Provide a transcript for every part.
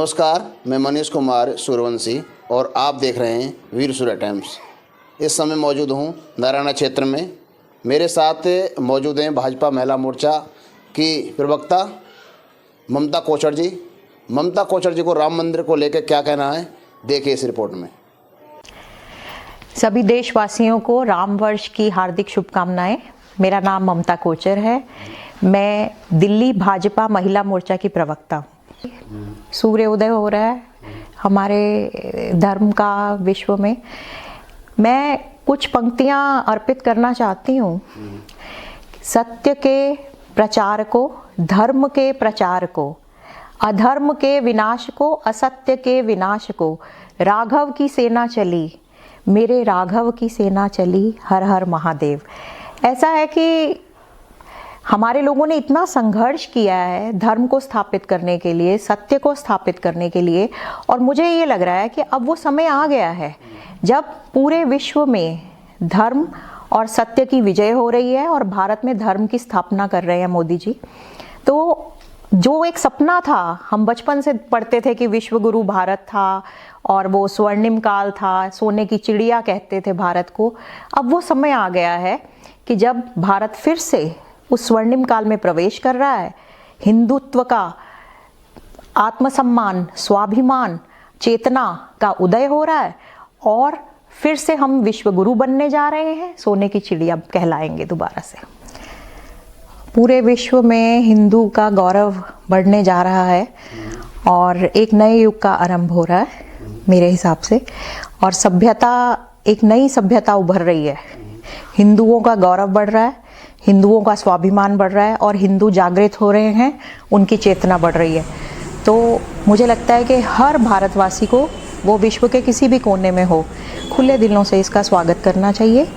नमस्कार, मैं मनीष कुमार सूर्यवंशी और आप देख रहे हैं वीर सूर्य टाइम्स। इस समय मौजूद हूं नारायण क्षेत्र में। मेरे साथ मौजूद हैं भाजपा महिला मोर्चा की प्रवक्ता ममता कोचर जी। ममता कोचर जी को राम मंदिर को लेकर क्या कहना है, देखिए इस रिपोर्ट में। सभी देशवासियों को राम वर्ष की हार्दिक शुभकामनाएं। मेरा नाम ममता कोचर है। मैं दिल्ली भाजपा महिला मोर्चा की प्रवक्ता हूँ। सूर्य उदय हो रहा है हमारे धर्म का विश्व में। मैं कुछ पंक्तियां अर्पित करना चाहती हूँ। सत्य के प्रचार को, धर्म के प्रचार को, अधर्म के विनाश को, असत्य के विनाश को, राघव की सेना चली, मेरे राघव की सेना चली, हर हर महादेव। ऐसा है कि हमारे लोगों ने इतना संघर्ष किया है धर्म को स्थापित करने के लिए, सत्य को स्थापित करने के लिए, और मुझे ये लग रहा है कि अब वो समय आ गया है जब पूरे विश्व में धर्म और सत्य की विजय हो रही है और भारत में धर्म की स्थापना कर रहे हैं मोदी जी। तो जो एक सपना था, हम बचपन से पढ़ते थे कि विश्व गुरु भारत था और वो स्वर्णिम काल था, सोने की चिड़िया कहते थे भारत को। अब वो समय आ गया है कि जब भारत फिर से उस स्वर्णिम काल में प्रवेश कर रहा है। हिंदुत्व का आत्मसम्मान, स्वाभिमान, चेतना का उदय हो रहा है और फिर से हम विश्व गुरु बनने जा रहे हैं, सोने की चिड़िया कहलाएंगे दोबारा से। पूरे विश्व में हिंदू का गौरव बढ़ने जा रहा है और एक नए युग का आरंभ हो रहा है मेरे हिसाब से, और सभ्यता, एक नई सभ्यता उभर रही है। हिंदुओं का गौरव बढ़ रहा है, हिंदुओं का स्वाभिमान बढ़ रहा है और हिंदू जागृत हो रहे हैं, उनकी चेतना बढ़ रही है। तो मुझे लगता है कि हर भारतवासी को, वो विश्व के किसी भी कोने में हो, खुले दिलों से इसका स्वागत करना चाहिए।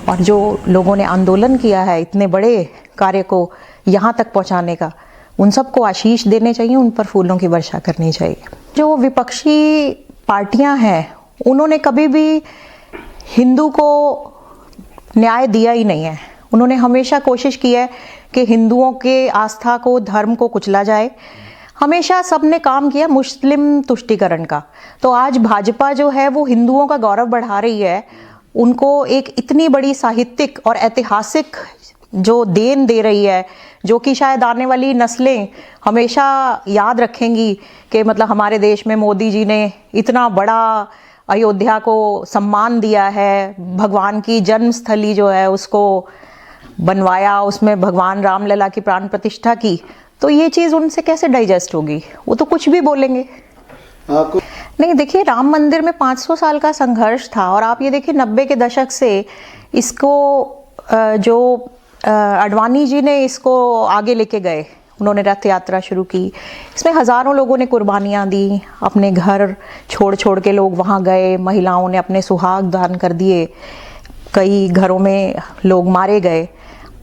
और जो लोगों ने आंदोलन किया है इतने बड़े कार्य को यहाँ तक पहुँचाने का, उन सबको आशीष देने चाहिए, उन पर फूलों की वर्षा करनी चाहिए। जो विपक्षी पार्टियाँ हैं उन्होंने कभी भी हिंदू को न्याय दिया ही नहीं है। उन्होंने हमेशा कोशिश की है कि हिंदुओं के आस्था को, धर्म को कुचला जाए। हमेशा सबने काम किया मुस्लिम तुष्टीकरण का। तो आज भाजपा जो है वो हिंदुओं का गौरव बढ़ा रही है, उनको एक इतनी बड़ी साहित्यिक और ऐतिहासिक जो देन दे रही है, जो कि शायद आने वाली नस्लें हमेशा याद रखेंगी कि मतलब हमारे देश में मोदी जी ने इतना बड़ा अयोध्या को सम्मान दिया है, भगवान की जन्मस्थली जो है उसको बनवाया, उसमें भगवान रामलला की प्राण प्रतिष्ठा की। तो ये चीज़ उनसे कैसे डाइजेस्ट होगी? वो तो कुछ भी बोलेंगे। नहीं, देखिए, राम मंदिर में 500 साल का संघर्ष था और आप ये देखिए 90 के दशक से इसको जो अडवाणी जी ने इसको आगे लेके गए, उन्होंने रथ यात्रा शुरू की। इसमें हज़ारों लोगों ने कुर्बानियाँ दी, अपने घर छोड़ छोड़ के लोग वहाँ गए, महिलाओं ने अपने सुहाग दान कर दिए, कई घरों में लोग मारे गए।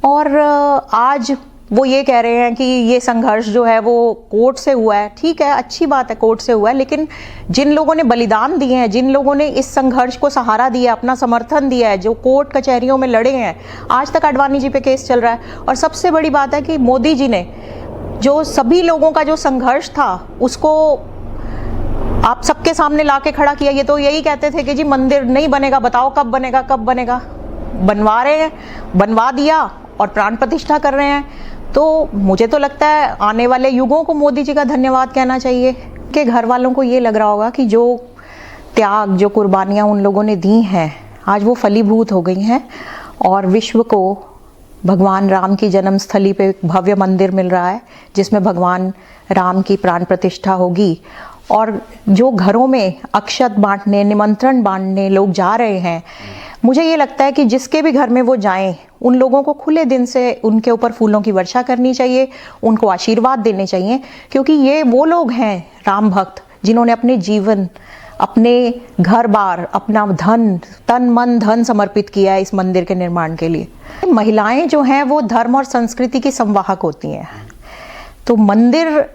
और आज वो ये कह रहे हैं कि ये संघर्ष जो है वो कोर्ट से हुआ है। ठीक है, अच्छी बात है, कोर्ट से हुआ है, लेकिन जिन लोगों ने बलिदान दिए हैं, जिन लोगों ने इस संघर्ष को सहारा दिया, अपना समर्थन दिया है, जो कोर्ट कचहरियों में लड़े हैं, आज तक अडवाणी जी पे केस चल रहा है। और सबसे बड़ी बात है कि मोदी जी ने जो सभी लोगों का जो संघर्ष था उसको आप सबके सामने ला के खड़ा किया। ये तो यही कहते थे कि जी मंदिर नहीं बनेगा, बताओ कब बनेगा, कब बनेगा। बनवा रहे हैं, बनवा दिया और प्राण प्रतिष्ठा कर रहे हैं। तो मुझे तो लगता है आने वाले युगों को मोदी जी का धन्यवाद कहना चाहिए कि घर वालों को ये लग रहा होगा कि जो त्याग, जो कुर्बानियाँ उन लोगों ने दी हैं, आज वो फलीभूत हो गई हैं और विश्व को भगवान राम की जन्मस्थली पे भव्य मंदिर मिल रहा है जिसमें भगवान राम की प्राण प्रतिष्ठा होगी। और जो घरों में अक्षत बांटने, निमंत्रण बांटने लोग जा रहे हैं, मुझे ये लगता है कि जिसके भी घर में वो जाएं, उन लोगों को खुले दिन से उनके ऊपर फूलों की वर्षा करनी चाहिए, उनको आशीर्वाद देने चाहिए, क्योंकि ये वो लोग हैं राम भक्त जिन्होंने अपने जीवन, अपने घर बार, अपना धन, तन मन धन समर्पित किया है इस मंदिर के निर्माण के लिए। महिलाएं जो हैं वो धर्म और संस्कृति की संवाहक होती हैं। तो मंदिर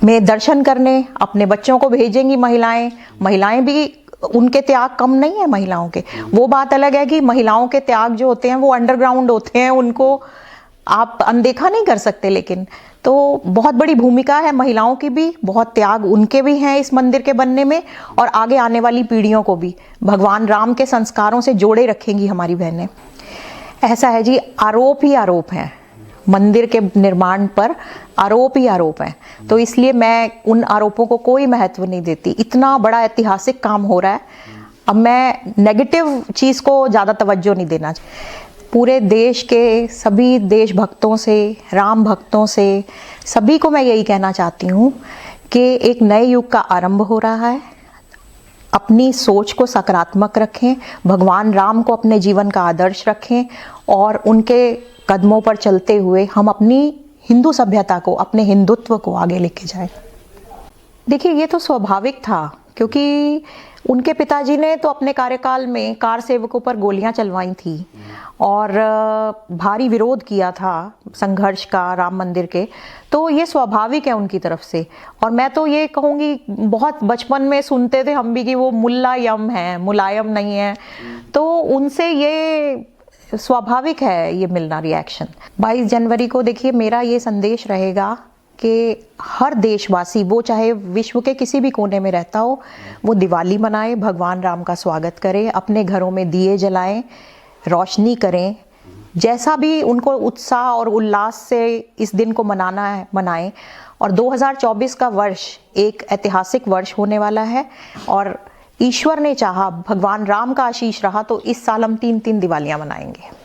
में दर्शन करने अपने बच्चों को भेजेंगी महिलाएं भी, उनके त्याग कम नहीं है महिलाओं के। वो बात अलग है कि महिलाओं के त्याग जो होते हैं वो अंडरग्राउंड होते हैं, उनको आप अनदेखा नहीं कर सकते। लेकिन तो बहुत बड़ी भूमिका है महिलाओं की भी, बहुत त्याग उनके भी हैं इस मंदिर के बनने में, और आगे आने वाली पीढ़ियों को भी भगवान राम के संस्कारों से जोड़े रखेंगी हमारी बहनें। ऐसा है जी, आरोप ही आरोप हैं मंदिर के निर्माण पर, आरोप ही आरोप हैं। तो इसलिए मैं उन आरोपों को कोई महत्व नहीं देती। इतना बड़ा ऐतिहासिक काम हो रहा है, अब मैं नेगेटिव चीज़ को ज़्यादा तवज्जो नहीं देना। पूरे देश के सभी देशभक्तों से, राम भक्तों से, सभी को मैं यही कहना चाहती हूँ कि एक नए युग का आरंभ हो रहा है। अपनी सोच को सकारात्मक रखें, भगवान राम को अपने जीवन का आदर्श रखें और उनके कदमों पर चलते हुए हम अपनी हिंदू सभ्यता को, अपने हिंदुत्व को आगे लेके जाएं। देखिए, ये तो स्वाभाविक था, क्योंकि उनके पिताजी ने तो अपने कार्यकाल में कार सेवकों पर गोलियां चलवाई थी और भारी विरोध किया था संघर्ष का राम मंदिर के। तो ये स्वाभाविक है उनकी तरफ से। और मैं तो ये कहूँगी, बहुत बचपन में सुनते थे हम भी कि वो मुलायम है, मुलायम नहीं है, तो उनसे ये स्वाभाविक है ये मिलना रिएक्शन। 22 जनवरी को देखिए, मेरा ये संदेश रहेगा कि हर देशवासी, वो चाहे विश्व के किसी भी कोने में रहता हो, वो दिवाली मनाए, भगवान राम का स्वागत करे, अपने घरों में दिए जलाएं, रोशनी करें, जैसा भी उनको उत्साह और उल्लास से इस दिन को मनाना है मनाएं। और 2024 का वर्ष एक ऐतिहासिक वर्ष होने वाला है और ईश्वर ने चाहा, भगवान राम का आशीष रहा तो इस साल हम 3 दिवालियां मनाएंगे।